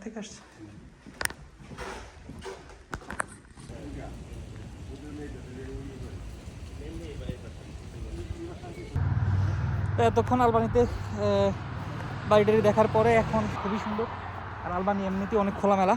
থেকে আসছে। এতক্ষণ আলবানিতে বাড়িটারি দেখার পরে এখন খুবই সুন্দর। আর আলবানি এমনিতেই অনেক খোলামেলা।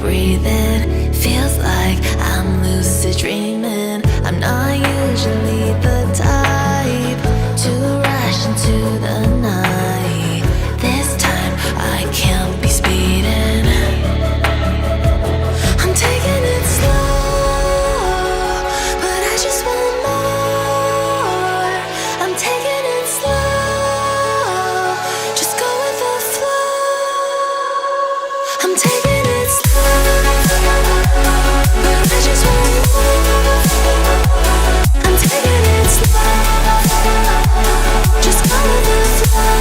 Breathing feels like I'm lucid dreaming. I'm not usually the type to rush into the night. This time I can't be speeding. I'm taking it slow, but I just want more. I'm taking it slow, just go with the flow. I'm taking it slow, but I just want more. I'm taking it slow, just go with the flow.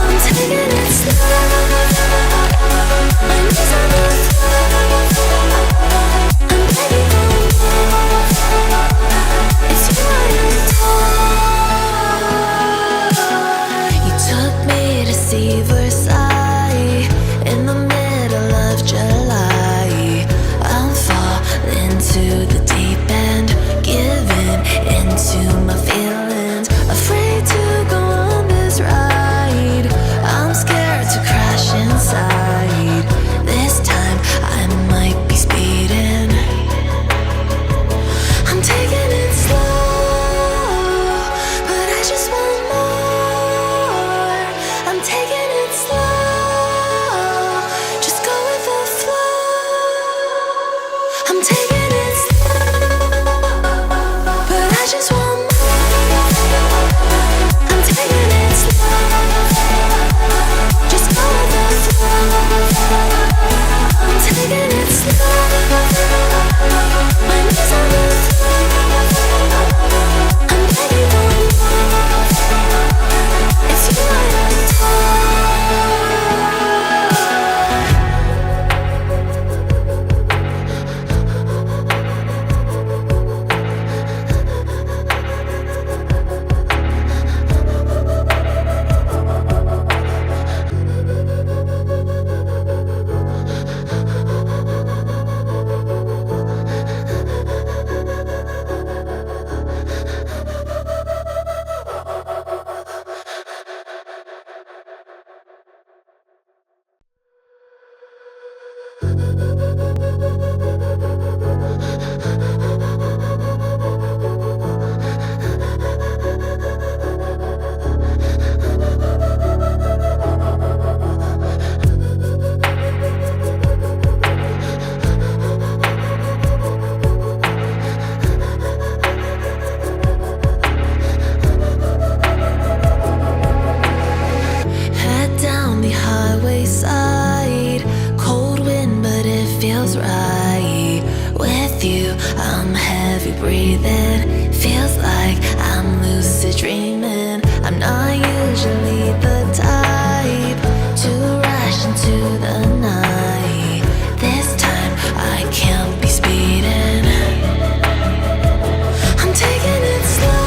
I'm taking it slow, my knees on the floor. I'm begging for more. It's you I adore. You took me to see Versailles in the middle of July. I'll fall into the deep end, giving into my feelings. Afraid to go on this ride. I'm scared to crash inside. This time I might be speeding. I'm taking it slow, but I just want more. I'm taking it slow, just go with the flow. I'm taking it slow, but I just want more. I'm taking it slow, just go with the flow. I'm taking it slow, my knees on the floor. I'm begging for more. It's you I adore. Head down the highway side, cold wind but it feels right. With you I'm heavy breathing, feels like I'm lucid dreaming. I'm not usually the type to rush into the night. This time I can't be speeding. I'm taking it slow,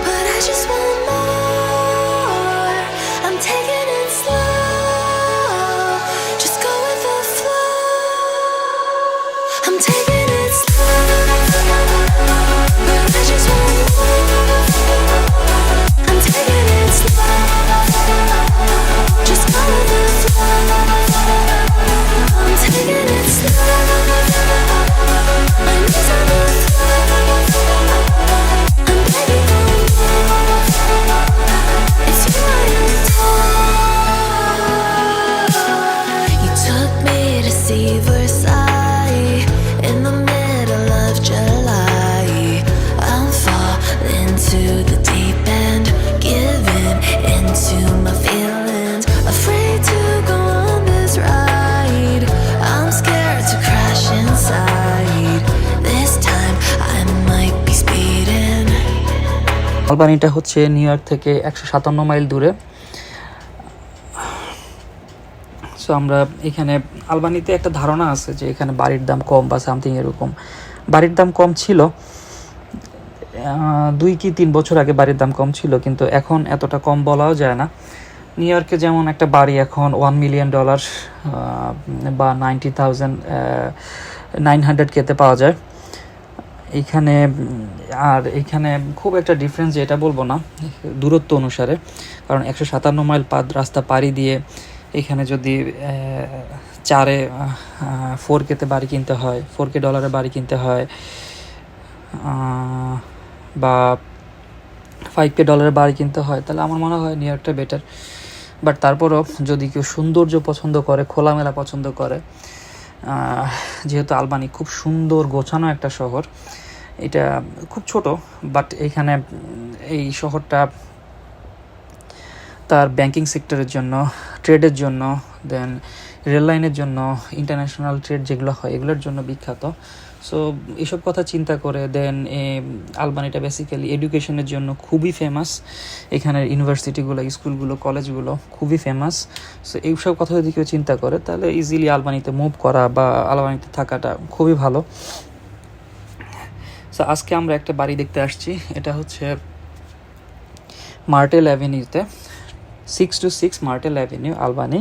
but I just want more. I'm taking it slow, just go with the flow. I'm taking it slow, but I just want more. I'm taking it slow. into the deep end, giving into my feelings, afraid to go on this ride. I'm scared to crash inside. This time I might be speeding. আলবানিটা হচ্ছে new York থেকে 157 mile দূরে। So আমরা এখানে আলবানিতে একটা ধারণা আছে যে এখানে বাড়ির দাম কম বা সামথিং এরকম। বাড়ির দাম কম ছিল 2 কি 3 বছর আগে, বাড়ির দাম কম ছিল, কিন্তু এখন এতটা কম বলাও যায় না। নিউ ইয়র্কে যেমন একটা বাড়ি এখন $1 মিলিয়ন বা 900K-তে পাওয়া যায় এইখানে। আর এখানে খুব একটা ডিফারেন্স যেটা বলবো না দূরত্ব অনুসারে, কারণ 157 মাইল রাস্তা পাড়ি দিয়ে এখানে যদি 4K-তে বাড়ি কিনতে হয়, $4K বাড়ি কিনতে হয়, বা $5K বাড়ি কিনতে হয়, তাহলে আমার মনে হয় নিউ ইয়র্কটা বেটার। বাট তারপরও যদি কেউ সৌন্দর্য পছন্দ করে, খোলামেলা পছন্দ করে, যেহেতু আলবানি খুব সুন্দর গোছানো একটা শহর, এটা খুব ছোট, বাট এখানে এই শহরটা তার ব্যাংকিং সেক্টরের জন্য, ট্রেডের জন্য, দেন রেল লাইনের জন্য, ইন্টারন্যাশনাল ট্রেড যেগুলো হয় এগুলোর জন্য বিখ্যাত। সো এইসব কথা চিন্তা করে দেন আলবানিটা বেসিক্যালি এডুকেশনের জন্য খুবই ফেমাস। এখানের ইউনিভার্সিটিগুলো, স্কুলগুলো, কলেজগুলো খুবই ফেমাস। সো এইসব কথা যদি কেউ চিন্তা করে তাহলে ইজিলি আলবানিতে মুভ করা বা আলবানিতে থাকাটা খুবই ভালো। সো আজকে আমরা একটা বাড়ি দেখতে আসছি, এটা হচ্ছে মার্টেল অ্যাভিনিউতে, 626 মার্টেল অ্যাভিনিউ, আলবানি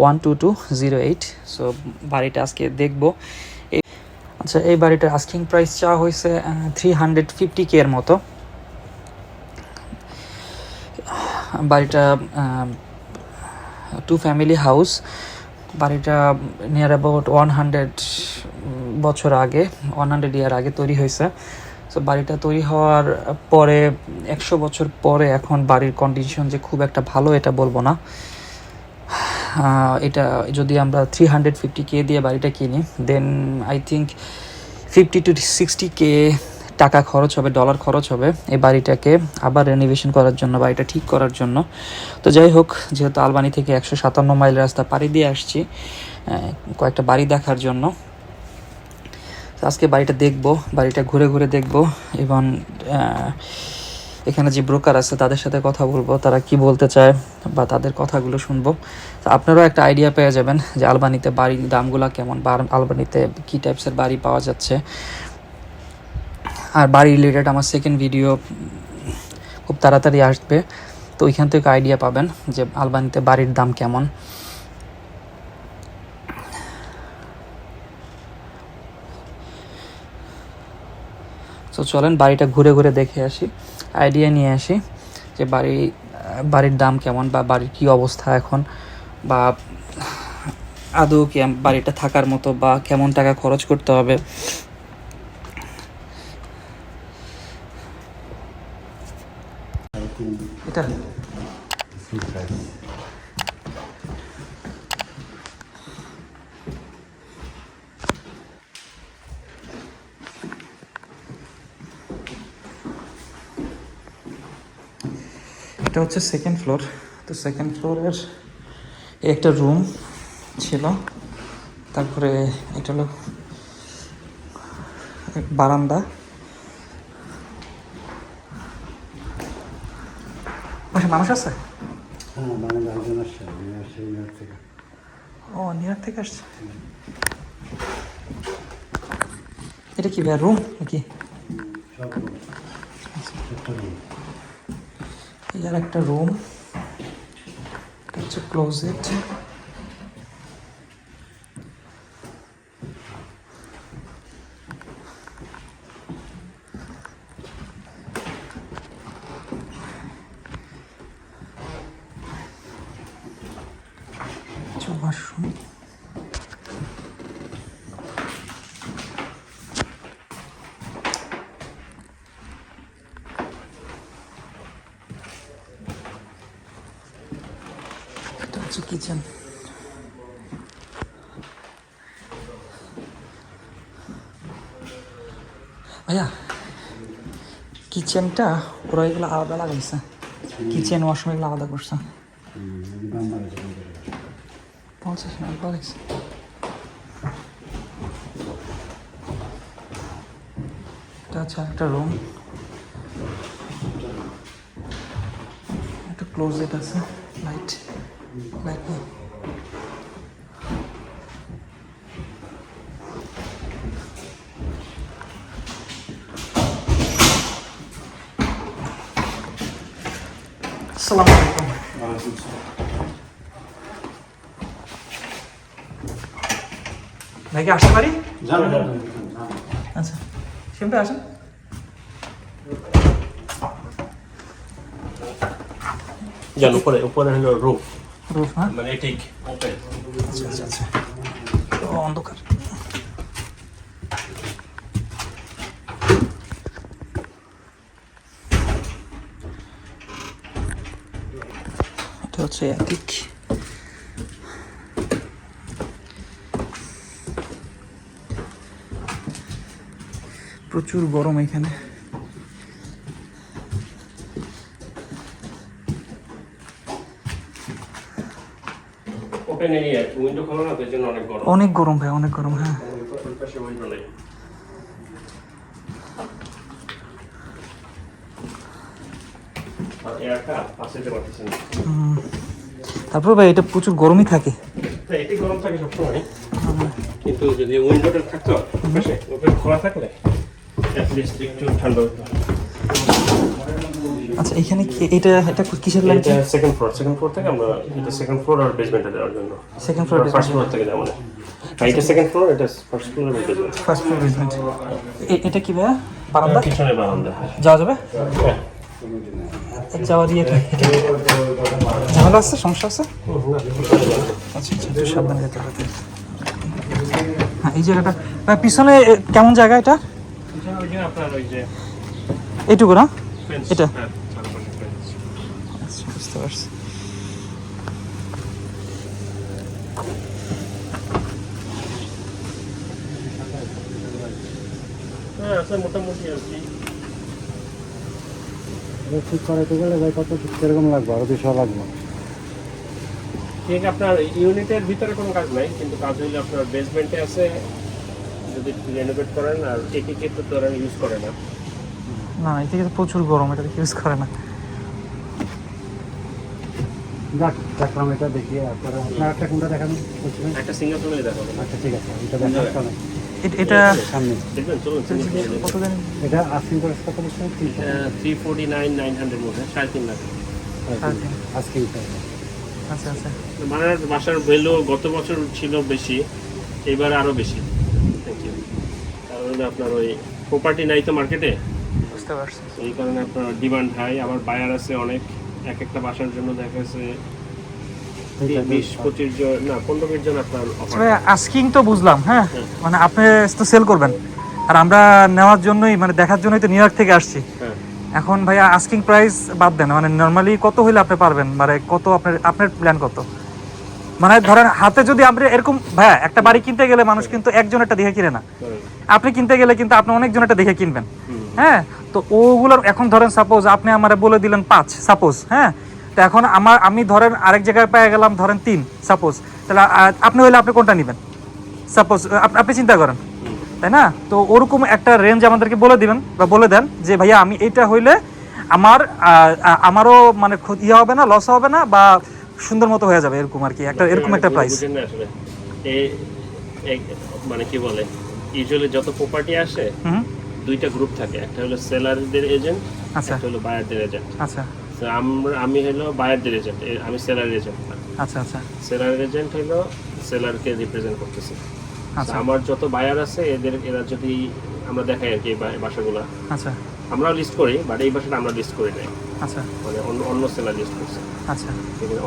12208। সো বাড়িটা আজকে দেখবো। আচ্ছা, এই বাড়িটার আস্কিং প্রাইস চাওয়া হয়েছে 350K এর মতো। বাড়িটা 2 ফ্যামিলি হাউস। বাড়িটা নিয়ার অ্যাবাউট 100 বছর আগে, 100 ইয়ার আগে তৈরি হয়েছে। সো বাড়িটা তৈরি হওয়ার পরে 100 বছর পরে এখন বাড়ির কন্ডিশন যে খুব একটা ভালো এটা বলবো না। এটা যদি আমরা 350K দিয়ে বাড়িটা কিনি, then I think 50 to 60K টাকা খরচ হবে, ডলার খরচ হবে এই বাড়িটাকে আবার রেনোভেশন করার জন্য, বাড়িটা ঠিক করার জন্য। তো যাই হোক, যেহেতু আলবানি থেকে 157 মাইল রাস্তা পাড়ি দিয়ে আসছি কয়েকটা বাড়ি দেখার জন্য, আজকে বাড়িটা দেখবো, বাড়িটা ঘুরে ঘুরে দেখবো, এবং এখানে যে ব্রোকার আছে তাদের সাথে কথা বলবো, তারা কি বলতে চায় বা তাদের কথাগুলো শুনবো। তো আপনারাও একটা আইডিয়া পেয়ে যাবেন যে আলবানিতে বাড়ির দামগুলো কেমন, বা আলবানিতে কী টাইপসের বাড়ি পাওয়া যাচ্ছে। আর বাড়ি রিলেটেড আমার সেকেন্ড ভিডিও খুব তাড়াতাড়ি আসবে, তো ওইখান থেকে আইডিয়া পাবেন যে আলবানিতে বাড়ির দাম কেমন। তো চলেন বাড়িটা ঘুরে ঘুরে দেখে আসি, আইডিয়া নিয়ে আসি যে বাড়ির দাম কেমন, বা বাড়ির কী অবস্থা এখন, বা আদৌ কি বাড়িটা থাকার মতো, বা কেমন টাকা খরচ করতে হবে। এটা এটা হচ্ছে সেকেন্ড ফ্লোর। তো সেকেন্ড ফ্লোরের একটা রুম ছিল, তারপরে এটা হলো বারান্দা। পাশে মানুষ আছে? ও, নিউ ইয়র্ক থেকে আসছে। এটা কি ভাই, রুম নাকি? আর একটা রুম, এটা হচ্ছে ক্লোজেট। ওয়াশরুম, এটা হচ্ছে কিচেন। ভাইয়া কিচেনটা পুরো এগুলো আলাদা লাগাইছে, কিচেন ওয়াশরুম এগুলো আলাদা করছে। 50 না লাগাইছে। এটা হচ্ছে একটা রুম, একটা ক্লোজেট আছে, লাইট নেই। আসসালামু আলাইকুম। ভাই কি আসতে পারি? আচ্ছা, সেমটা আসেন। যান উপরে হলো রুফ, রুফ না? মানে ঠিক ওপেন। আচ্ছা তো অন্ধকার। এটা হচ্ছে অ্যাটিক। প্রচুর গরম এখানে। ওপেন এরিয়া, উইন্ডো খোলা না, তার জন্য অনেক গরম। অনেক গরম ভাই, অনেক গরম। হ্যাঁ, ওই পাশে উইন্ডো নেই। আর এয়ারটা পাশে যেতে পারতেছেন। তারপর ভাই এটা প্রচুর গরমই থাকে। হ্যাঁ, এটি গরম থাকে সবসময়, কিন্তু যদি উইন্ডোটা থাকতো পাশে, ওপেন খোলা থাকলে অ্যাটলিস্ট একটু ঠান্ডা হতো। আচ্ছা, এখানে কি এটা কিসের লাইট? এটা সেকেন্ড ফ্লোর থেকে আমরা, এটা সেকেন্ড ফ্লোর আর বেসমেন্টে দেওয়ার জন্য। সেকেন্ড ফ্লোর, ফার্স্ট ফ্লোর থেকে যাবো না। এটা সেকেন্ড ফ্লোর, এটা ফার্স্ট ফ্লোর আর বেসমেন্ট। First floor basement. এটা কি ভাইয়া? বারান্দা? পিছনে বারান্দা। যাওয়া যাবে? হ্যাঁ। যাওয়া দিয়ে ঝামেলা আছে, সমস্যা আছে? আচ্ছা, একটু সাবধানে যেতে হবে। হ্যাঁ, এই জায়গাটা পিছনে কেমন জায়গা এটা? পিছনে ওই যে আপনার ওই যে এইটুকু না? ফেন্স, এটা? হ্যাঁ, চারপাশে ফেন্স। আচ্ছা, বুঝতে পারছি। হ্যাঁ, আছে মোটামুটি আর কি। ঠিক করাতে গেলে ভাই কত কিরকম লাগবে? আরো 200 লাগবে। ঠিক, আপনার ইউনিটের ভিতরে কোনো কাজ নাই, কিন্তু কাজ হইলে আপনার বেসমেন্টে আছে, যদি রেনোভেট করেন। আর এটিকে তো ধরেন ইউজ করে না। না, এদিকে তো প্রচুর গরম, এটা ইউজ করে না। যাক, দেখলাম এটা দেখি। আপনারা আপনার একটা কোনটা দেখাবেন বলছিলেন? একটা সিঙ্গেল ফ্লোরে দেখাবেন। আচ্ছা, ঠিক আছে, এটা দেখাচ্ছি না। এটা সামনে দেখবেন, চলুন সিঙ্গেল ফ্লোরে। কত জানি? এটা আস্কিং প্রাইস কত বলছেন? 349,900 মধ্যে 3.5 লাখ। Asking price. আচ্ছা আচ্ছা, মানে বাসার ভ্যালু গত বছর ছিল বেশি, এবার আরো বেশি। Thank you. কারণ আপনার ওই প্রপার্টি নাই তো মার্কেটে, বুঝতে পারছি। এই কারণে আপনার ডিমান্ড হাই। আবার বায়ার আছে অনেক, এক একটা বাসার জন্য দেখা যাচ্ছে 20-25 জন, না 15-20 জন আপনার অফার। আস্কিং তো বুঝলাম, হ্যাঁ, মানে আপনি তো সেল করবেন, আর আমরা নেওয়ার জন্যই, মানে দেখার জন্যই তো নিউ ইয়র্ক থেকে আসছি। হ্যাঁ, এখন ভাইয়া আস্কিং প্রাইস বাদ দেন, মানে নর্মালি কত হইলে আপনি পারবেন, মানে কত আপনার প্ল্যান কত? মানে ধরেন হাতে যদি আপনি এরকম, ভাইয়া একটা বাড়ি কিনতে গেলে মানুষ কিন্তু একজন একটা দেখে কিনে না, আপনি কিনতে গেলে কিন্তু আপনি অনেকজন একটা দেখে কিনবেন। হ্যাঁ, তো ওগুলোর এখন ধরেন সাপোজ আপনি আমারে বলে দিলেন 5, সাপোজ, হ্যাঁ, তো এখন আমি ধরেন আরেক জায়গায় পেয়ে গেলাম ধরেন 3, সাপোজ, তাহলে আপনি হইলে আপনি কোনটা নেবেন? সাপোজ আপনি চিন্তা করেন, তাই না? তো ওরকম একটা রেঞ্জ আমাদেরকে বলে দিবেন বা বলে দেন যে ভাইয়া আমি এইটা হইলে আমারও মানে ইয়ে হবে না, লস হবে না, বা সুন্দর মতো হয়ে যাবে, এরকম আর কি, একটা এরকম একটা প্রাইস। বুঝেন না আসলে মানে কি বলে, ইউজুয়ালি যত প্রপার্টি আসে দুইটা গ্রুপ থাকে, একটা হলো সেলারদের এজেন্ট, আচ্ছা, একটা হলো বায়ারদের এজেন্ট। আচ্ছা তো আমি হলো বায়ারদের এজেন্ট, আমি সেলার এজেন্ট না। আচ্ছা আচ্ছা সেলার এজেন্ট হলো সেলারকে রিপ্রেজেন্ট করতেছে। আচ্ছা আমার যত বায়ার আছে এরা যদি আমরা দেখাই আর কি এই বাসাগুলো, আচ্ছা আমরাও লিস্ট করি, বাট এই বাসাটা আমরা লিস্ট করি নাই, আচ্ছা মানে অন্য সেলার লিস্ট করছে, আচ্ছা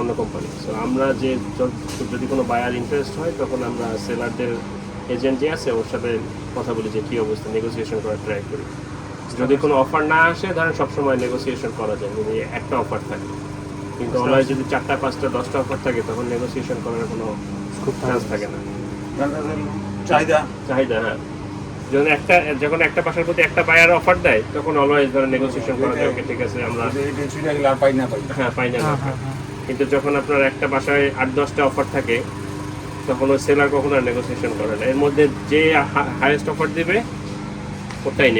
অন্য কোম্পানি। সো আমরা যদি কোনো বায়ার ইন্টারেস্ট হয়, তখন আমরা সেলারদের এজেন্ট যে আছে ওর সাথে কথা বলি যে কী অবস্থা, নেগোসিয়েশন করার ট্রাই করি। যদি কোনো অফার না আসে, ধরেন সবসময় নেগোসিয়েশন করা যায় যদি একটা অফার থাকে, কিন্তু অনলাইনে যদি 4টা 5টা 10টা অফার থাকে, তখন নেগোসিয়েশন করার কোনো চান্স থাকে না। চাহিদা চাহিদা, হ্যাঁ। যখন একটা বাসার প্রতি একটা বায়ার অফার দেয় তখন অলওয়েজ ধরেন নেগোসিয়েশন করা যায়, ওকে ঠিক আছে আমরা পাই না কিন্তু যখন আপনার একটা বাসায় 8-10টা অফার থাকে তখন ওই সেলার কখনো আর নেগোসিয়েশন করে না, এর মধ্যে যে হাইয়েস্ট অফার দিবে ওটাই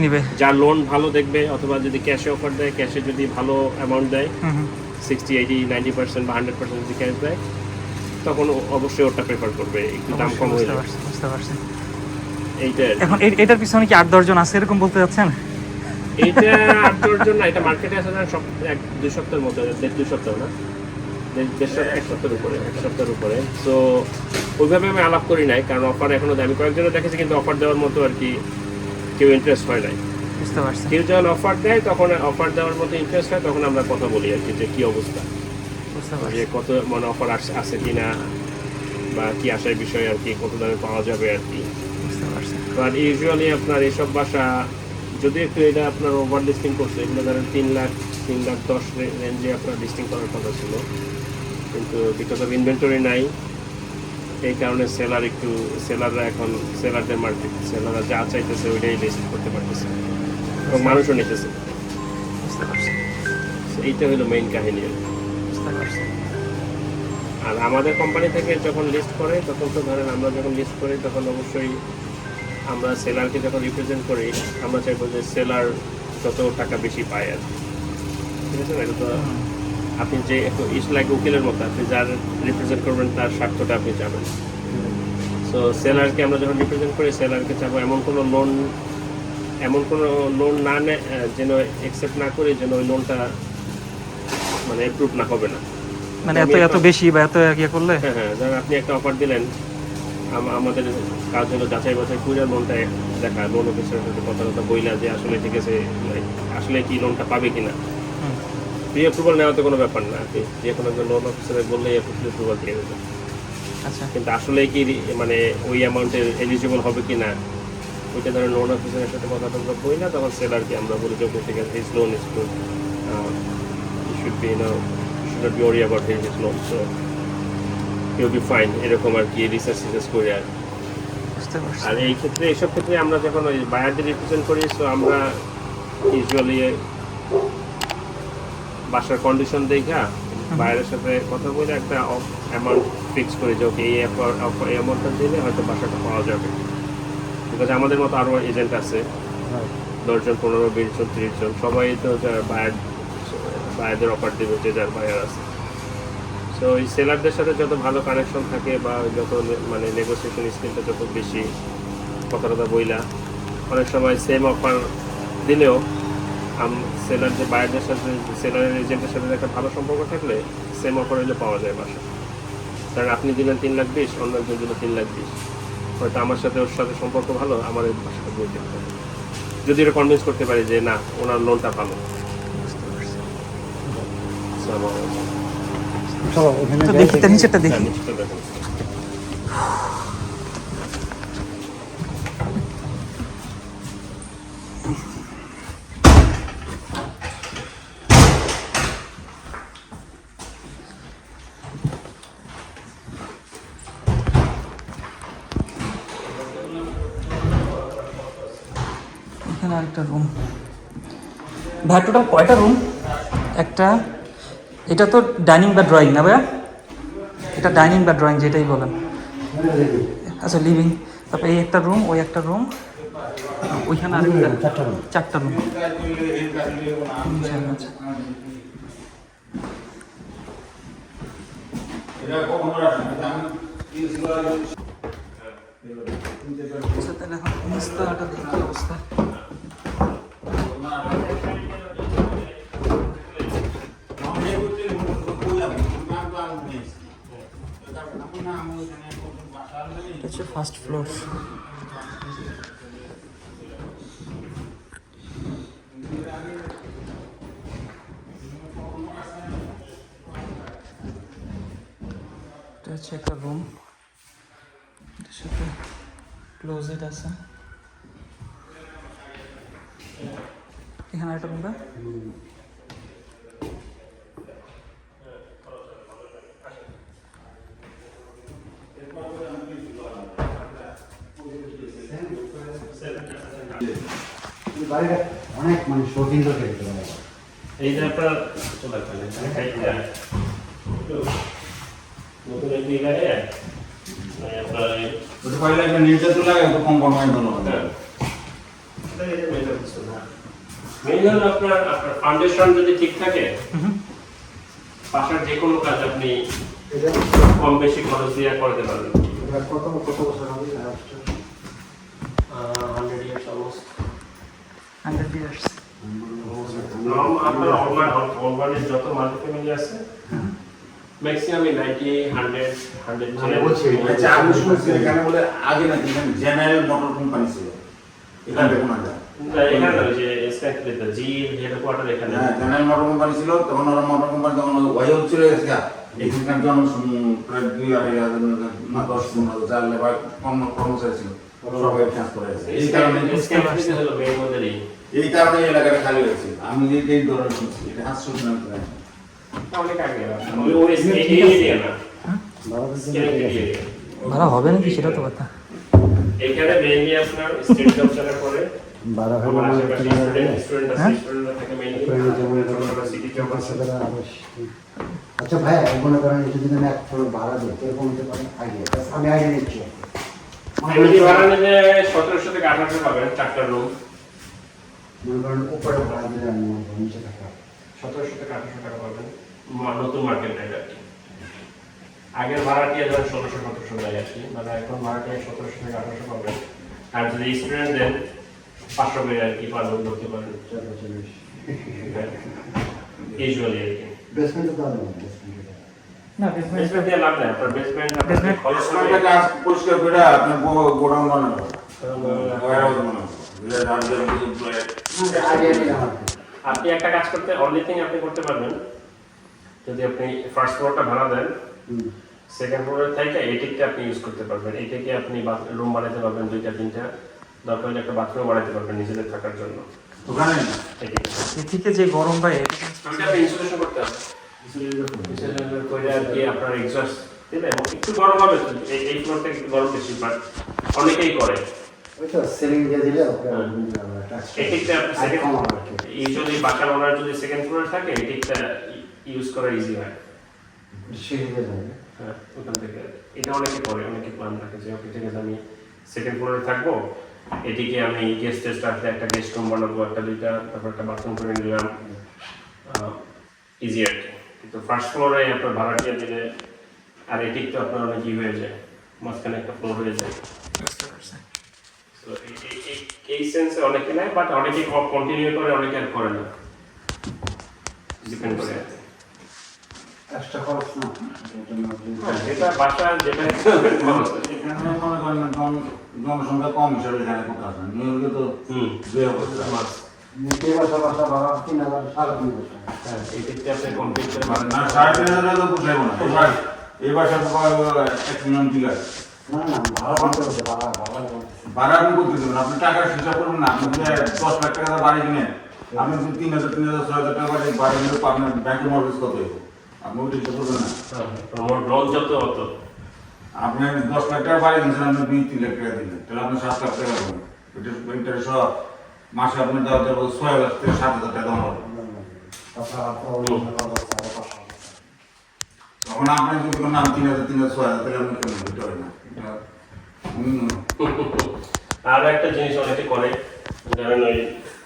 নেবে, যার লোন ভালো দেখবে অথবা যদি ক্যাশে অফার দেয়, ক্যাশে যদি ভালো অ্যামাউন্ট দেয় 60-80-90% বা 100% যদি ক্যাশ দেয় তখন অবশ্যই ওটা প্রেফার করবে, একটু দাম কম হয়ে যাবে। বুঝতে পারছি। এইটা এখন এটার পিছনে কি 8-10 জন আছে এরকম বলতে যাচ্ছেন? এইটা 8-10 জন না, এটা মার্কেটে আছে 1-2 সপ্তাহের মতো, 1-2 সপ্তাহ না, 1 সপ্তাহের উপরে। তো ওইভাবে আমি আলাপ করি নাই, কারণ অফার এখনো দেয়, আমি কয়েকজনের দেখেছি কিন্তু অফার দেওয়ার মতো আর কি কেউ ইন্টারেস্ট হয় নাই। বুঝতে পারছি। কেউ যখন অফার দেয় তখন অফার দেওয়ার মতো ইন্টারেস্ট হয় তখন আমরা কথা বলি আর কি যে কি অবস্থা, যে কত মানে অফার আছে কিনা বা কি আসার বিষয় আর কি, কত দামে পাওয়া যাবে আর কি। বুঝতে পারছি। আর ইউজুয়ালি আপনার এইসব বাসা যদি একটু এটা আপনার ওভার লিস্টিং করছে, এগুলো ধরেন 3 লাখ 10 রেঞ্জে আপনার লিস্টিং করার কথা ছিল, কিন্তু বিকজ অফ ইনভেন্টরি নাই এই কারণে সেলাররা এখন সেলারদের মার্কেট, সেলাররা যা চাইতেছে ওইটাই লিস্ট করতে পারতেছে এবং মানুষও নিতেছে। বুঝতে পারছি। এইটা হলো মেইন কাহিনী। বুঝতে পারছি। আর আমাদের কোম্পানি থেকে যখন লিস্ট করে তখন তো ধরেন আমরা যখন লিস্ট করি তখন অবশ্যই আমরা সেলারকে যখন রিপ্রেজেন্ট করি আমরা চাইবো যে সেলার যত টাকা বেশি পায় আর কি। ঠিক আছে না, এটা তো আপনি যে একটু ইস লাইক উকিলের মতো, আপনি যার রিপ্রেজেন্ট করবেন তার স্বার্থটা আপনি যাবেন। সো সেলারকে আমরা যখন রিপ্রেজেন্ট করি সেলারকে চাবো এমন কোনো লোন না যেন অ্যাকসেপ্ট না করি যেন ওই লোনটা মানে অ্যাপ্রুভ না হবে না, মানে এত বেশি বা এত ইয়ে করলে। হ্যাঁ, ধরেন আপনি একটা অফার দিলেন, আমাদের কাজ হলো যাচাই বাছাই করে লোনটা দেখা, লোন অফিসারের সাথে কথা বইলা যে আসলে ঠিক আছে আসলে কি লোনটা পাবে কিনা। প্রি অ্যাপ্রুভাল নেওয়া তো কোনো ব্যাপার না, আপনি যে কোনো একজন লোন অফিসারে বললেই অ্যাপ্রুভাল দিয়ে দেবেন। আচ্ছা। কিন্তু আসলে কি মানে ওই অ্যামাউন্টের এলিজিবল হবে কিনা ওইটা ধরেন লোন অফিসারের সাথে কথা বই না, তখন সেলারকে আমরা বলি যে ঠিক আছে his loan is good, you should be should not be worry about his loan, so you be fine, এরকম আর কি রিসার্চ করে আর। বুঝতে পারছি। আর এইসব ক্ষেত্রে আমরা যখন ওই বায়ারদের রিপ্রেজেন্ট করি, সো আমরা ইউজুয়ালি বাসার কন্ডিশন দেখা বায়ারের সাথে কথা বলে একটা অ্যামাউন্ট ফিক্স করে যে ওকে এই অ্যামাউন্টটা দিলে হয়তো বাসাটা পাওয়া যাবে। বিকজ আমাদের মতো আরও এজেন্ট আছে 10 জন 15 20 জন 30 জন, সবাই তো বায়ারদের অফার দেবে যে যার বায়ার আছে। সো ওই সেলারদের সাথে যত ভালো কানেকশন থাকে বা যত মানে নেগোসিয়েশন স্কিলটা যত বেশি কথা বইলা, অনেক সময় সেম অফার দিলেও সেলার যে বায়ারদের সাথে সেলারের এজেন্টের সাথে একটা ভালো সম্পর্ক থাকলে সেম অফার হলে পাওয়া যায় বাসা। কারণ আপনি দিলেন 3,20,000, অন্য একজন দিল 3,20,000, হয়তো আমার সাথে ওর সাথে সম্পর্ক ভালো, আমার এই বাসাটা বই দিতে হবে যদি এটা কনভিন্স করতে পারি যে না ওনার লোনটা ভালো। দেখি তার নিচেরটা দেখি। এখানে আরেকটা রুম। ভাই টোটাল কয়টা রুম? একটা, এটা তো ডাইনিং বা ড্রয়িং না ভাইয়া? এটা ডাইনিং বা ড্রয়িং যেটাই বলেন। আচ্ছা লিভিং, তারপরে এই একটা রুম, ওই একটা রুম, ওইখানে আরেকটা, 4টা রুম। আচ্ছা তাহলে এখন নিচতলাটা দেখি কি অবস্থা। এটা হচ্ছে ফার্স্ট ফ্লোর। এটা হচ্ছে একটা রুম, এটার সাথে ক্লোজেট আছে। এখানে একটা রুম। বাড়িটা অনেক মানে শৌখিন লোক খেতে পারে। এই যে আপনার চলে আসবেন নতুন একটি লাগে আপনার ওটা পয়লা একটা নিচে তো লাগে তো কম কম হয় ভালো হবে। মেইন হলো আপনার ফাউন্ডেশন যদি ঠিক থাকে বাসার যে কোনো কাজ আপনি এটা কম বেশি খরচ দিয়ে করতে পারবেন। এটা কত বছর হবে? 100 years almost. 100 years. আপনার অনলাইনে যত মাল্টি ফ্যামিলি আছে ম্যাক্সিমাম 90 100 100 বলছি আচ্ছা আমি শুনছি এখানে বলে আগে নাকি জেনারেল মোটর কোম্পানি ছিল এখানে দেখুন না এখানে না যে স্ট্যান্ড জি হেডকোয়ার্টার এখানে হ্যাঁ জেনারেল মোটর কোম্পানি ছিল তখন ওরা মোটর কোম্পানি তখন ওয়াই হচ্ছিল গেছে এখানকার জন প্রায় 2,500 না 10,000 4 লেবার কর্মচারী ছিল সবাই ট্রান্সফার হয়েছে হলো মেইন মডেলই এই কারণে এই এলাকাটা খালি হয়েছে আমি যে এই ধরনের শুনছি এটা হাস্য শুনলাম অনেক আগে ওই এরিয়া না ভাড়া হবে নাকি সেটা তো কথা। এখানে মেইনলি আপনার স্টেট জবসের পরে 12 আমার হাজার আশেপাশে স্টুডেন্ট আছে স্টুডেন্ট থাকে মেইনলি সিটি জব আছে। আচ্ছা ভাই মনে করেন এটা যদি আমি এক ফ্লোর ভাড়া দিই এরকম হতে পারে আইডিয়া আমি আইডিয়া নিচ্ছি ফ্যামিলি ভাড়া নিলে 1700 থেকে 1800 পাবেন চারটা রুম। মনে করেন উপরে ভাড়া দিলে আমি নিচে টাকা 1700 থেকে 1800 টাকা পাবেন নতুন মার্কেট রেট আর কি। আগের ভাড়াটি ধরেন 1600-1700 যায় আর কি, মানে এখন ভাড়াটি 1700 থেকে 1800 পাবেন। আর যদি স্টুডেন্ট দেন 500 করে আর কি পারবেন ধরতে পারেন ইউজুয়ালি আর কি। বেসমেন্ট তো দাও না বেসমেন্ট দিয়ে লাভ নেই, আপনার বেসমেন্ট Basement খরচ হবে। আপনার কাজ পরিষ্কার করে আপনার গোডাউন বানানো ওয়্যারহাউস বানানো আইডিয়া নিলাম আর কি। আপনি একটা কাজ করতে অনলি থিং আপনি করতে পারবেন যদি আপনি ফার্স্ট ফ্লোরটা ভাড়া দেন সেকেন্ড ফ্লোরে থেকে এটিকটা আপনি ইউজ করতে পারবেন। এটাকে আপনি রুম বানাতে পারবেন 2টা 3টা, দরকার হলে একটা বাথরুম বানাতে পারবেন নিজেদের থাকার জন্য। ওখানে এদিকে যে গরম ভাই ওইটা আপনি ইনসুলেশন করতে হবে, ইনসুলেশন করে আর কি আপনার এক্সস্ট দিলে একটু গরম হবে। এই ফ্লোরটা একটু গরম বেশি, বাট অনেকেই করে। ওই তো সেলিং দিয়ে দিলে ওকে এটিকটা আপনি সেকেন্ড ইউজুয়ালি বাসার ওনার যদি সেকেন্ড ফ্লোরে থাকে এটিকটা ইউজ করা ইজি হয়। সিঁড়ি দিয়ে যাবে। হ্যাঁ, ওখান থেকে এটা অনেকে করে, অনেকে প্ল্যান রাখে যে ওকে ঠিক আছে আমি সেকেন্ড ফ্লোরে থাকবো, এটিকে আমি গেস্ট টেস্ট রাখলে একটা গেস্ট রুম বানাবো, একটা 2টা, তারপর একটা বাথরুম করে নিলাম, ইজি আর কি। কিন্তু ফার্স্ট ফ্লোরে আপনার ভাড়াটিয়া দিলে আর এটিক তো আপনার অনেক ই হয়ে যায়, মাঝখানে একটা ফ্লোর হয়ে যায়। তো এই সেন্সে অনেকে নেয়, বাট অনেকে কন্টিনিউ করে, অনেকে আর করে না, ডিপেন্ড করে আর কি। এক্সট্রা খরচ না যেটা বাসা যেটা এখানে মনে করেন জনসংখ্যা কম হিসাবে এখানে কোথাও আছে নিউ ইয়র্কে তো 2 অবস্থা নিতে বাসা বাসা ভাড়া 3,000 3,500 হ্যাঁ, এই ক্ষেত্রে আপনি কমপ্লিট করে মানে না 3,500 তো পোষাইব না এই বাসা 1 মিলিয়ন টিকার না না ভাড়া বন্ধ করতে ভাড়া ভাড়া আপনি করতে দেবেন আপনি টাকার হিসাব করবেন না আপনি 10 লাখ টাকা বাড়ি কিনে আপনি 3,000 6,000 টাকা বাড়ি নিলে আপনার ব্যাংকের মর্গেজ কত হইব আপনি ওইটা হিসাব করবেন না আমার লোন যত অত আপনি 10 লাখ টাকা বাড়ি কিনছেন আপনি 2-3 লাখ টাকা দিলেন তাহলে আপনি 7 লাখ টাকা পাবেন এটা ইন্টারেস্ট সহ মাসে আপনি দেওয়া যাবে 6 লাখ থেকে 7,000 টাকা দাম হবে তখন আপনি যদি কোনো নাম 3,000 6,000 তাহলে আপনি কেন দিতে হবে না আর একটা জিনিস অনেকে করে, ধরেন ওই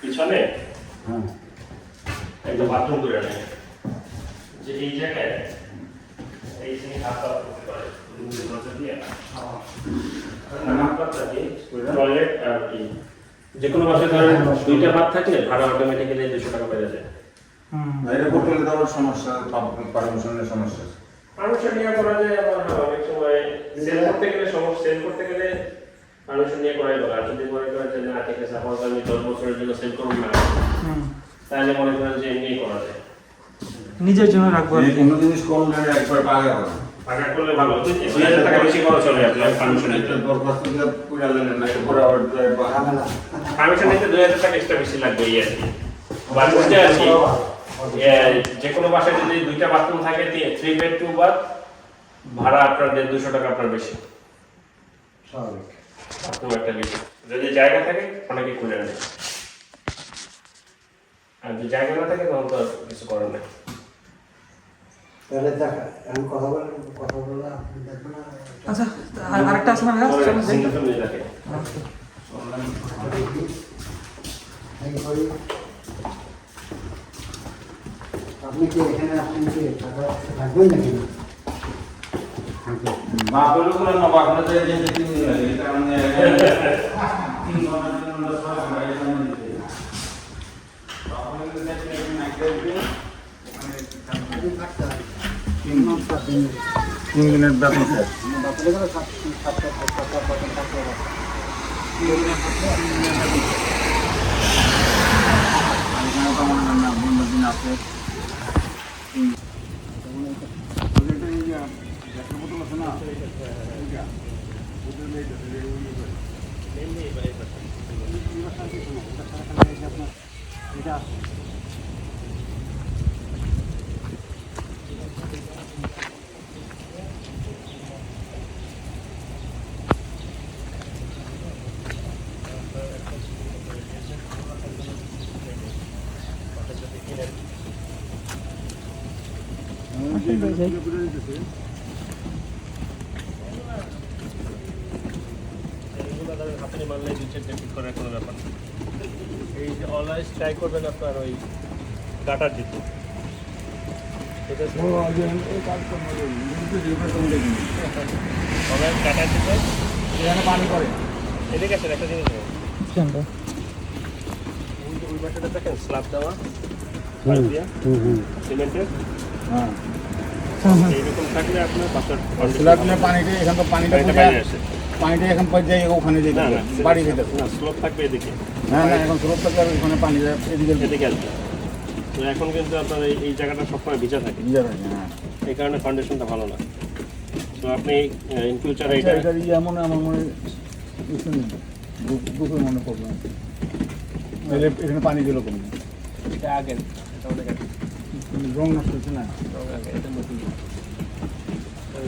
পিছনে একটা বাথরুম করে নেয়, যে এই জায়গায় এই যে হাতটা করতে পারে টয়লেট আর কি যে কোনো বাসায় ধরেন 2টা বাথ থাকলে ভাড়া অটোমেটিক্যালি 200 টাকা বেড়ে যায়। এটা করতে গেলে তো আবার সমস্যা পারমিশনের সমস্যা পারমিশন নিয়ে করা যায়, আবার অনেক সময় সেল করতে গেলে সমস্যা, সেল করতে গেলে পারমিশন নিয়ে করাই ভালো। আর যদি মনে করেন যে না ঠিক আছে সাপোজ আমি 10 বছরের জন্য সেল করব না, তাহলে মনে করেন যে এমনি করা যায়, নিজের জন্য রাখবো আর কি। কোনো জিনিস করলে একবার পাগে হবে টাকা করলে ভালো। 2,000 টাকা বেশি খরচ হবে আপনার পারমিশন নিতে। দরখাস্ত দিয়ে পুরা দিলেন না এরপরে আবার পারমিশন নিতে 2,000 টাকা এক্সট্রা বেশি লাগবে এই আর কি। বাট করতে আর কি যে কোনো বাসায় যদি 2টা বাথরুম থাকে 3 বেড 2 বাথ ভাড়া আপনার 200 টাকা আপনার বেশি, স্বাভাবিক বাথরুম একটা বেশি। যদি জায়গা থাকে অনেকে খুলে নেয়, আর যদি জায়গা না থাকে তখন তো আর কিছু করার নেই। তাহলে দেখা আমি কথা বললাম আপনি দেখবেন না। আচ্ছা আরেকটা আছে না ভাইয়া? চলো যাই। সিঙ্গেল ফ্যামিলি থাকে। আপনি কি এখানে আপনি কি টাকা রাখবেন নাকি না? বাপেরও করে না, বাপের তো এই যে 3 দিন লাগে, এটা মানে 3 ঘন্টা 3 ঘন্টা সময় হয়, এটা মানে দিতে হবে। বাপের তো দেখলে নাইট দিবে, মানে 3 দিনের বেতন শেষ। বাপরে করে 7 এখানে তো আমার না বন্ধ দিন আছে। হাতে মারলে নিচে ঠিক করার কোনো ব্যাপার না। এই যে অলওয়েজ ট্রাই করবেন আপনার ওই কাটার দিতে, ঠিক আছে? অলওয়েজ কাটার দিতে এখানে পানি করে। এদিকে আসেন, একটা জিনিস দেখুন। ওই বাসাটা দেখেন স্ল্যাব দেওয়া সিমেন্টের, হ্যাঁ, এইরকম থাকলে আপনার বাসার স্ল্যাব নিয়ে পানিটা এখান তো পানিটা বাইরে আসে। পানিটা এখন পর্যায়ে ওখানে যেতে না হবে, না বাড়ি যেতে হবে। না, স্লোপ থাকবে এদিকে, না না, এখন স্রোত থাকলে ওখানে পানি যায় এদিকে এদিকে আসবে। তো এখন কিন্তু আপনার এই জায়গাটা সবসময় ভিজা থাকে, ভিজা থাকে। হ্যাঁ, এই কারণে ফাউন্ডেশনটা ভালো না। তো আপনি ইন ফিউচারে আচ্ছা, এটা এটা এমন আমার মনে দুপুর মনে করলাম তাহলে এখানে পানি দিল কম এটা আগের, এটা অনেক আগে, রং নষ্ট হচ্ছে না। এটা নতুন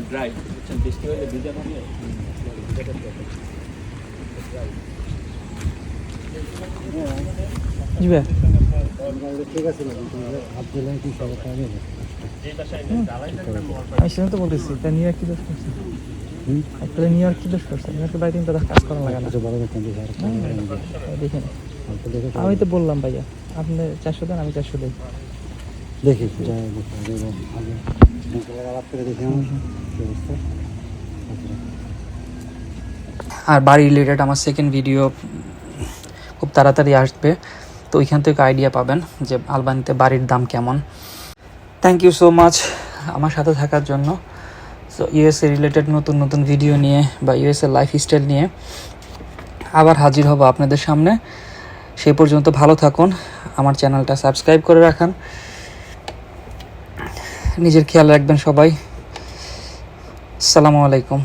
ড্রাই, বুঝছেন? বৃষ্টি হলে ভিজা থাকলে জি ভাইয়া। ঠিক আছে হাত দিলে কি সব কাজে যে বাসায় জ্বালাই থাকবে আমি সেটা তো বলতেছি, এটা নিউ ইয়র্ক কি দোষ করছে? একটা নিউ ইয়র্ক কি দোষ করছে? নিউ বাড়িতে কিন্তু কাজ করা লাগে না। বড় দেখেন দেখেন আমি তো বললাম ভাইয়া, আপনি 400 দেন, আমি 400 দিই। দেখি যাই আগে আলাপ করে দেখি আমার কি অবস্থা। আর বাড়ি রিলেটেড আমার সেকেন্ড ভিডিও খুব তাড়াতাড়ি আসবে, তো ওইখান থেকে আইডিয়া পাবেন যে আলবানিতে বাড়ির দাম কেমন। থ্যাংক ইউ সো মাচ আমার সাথে থাকার জন্য। সো ইউএসএ রিলেটেড নতুন নতুন ভিডিও নিয়ে বা ইউএসএ লাইফস্টাইল নিয়ে আবার হাজির হব আপনাদের সামনে। সেই পর্যন্ত ভালো থাকুন, আমার চ্যানেলটা সাবস্ক্রাইব করে রাখান, নিজের খেয়াল রাখবেন সবাই। আসসালামু আলাইকুম।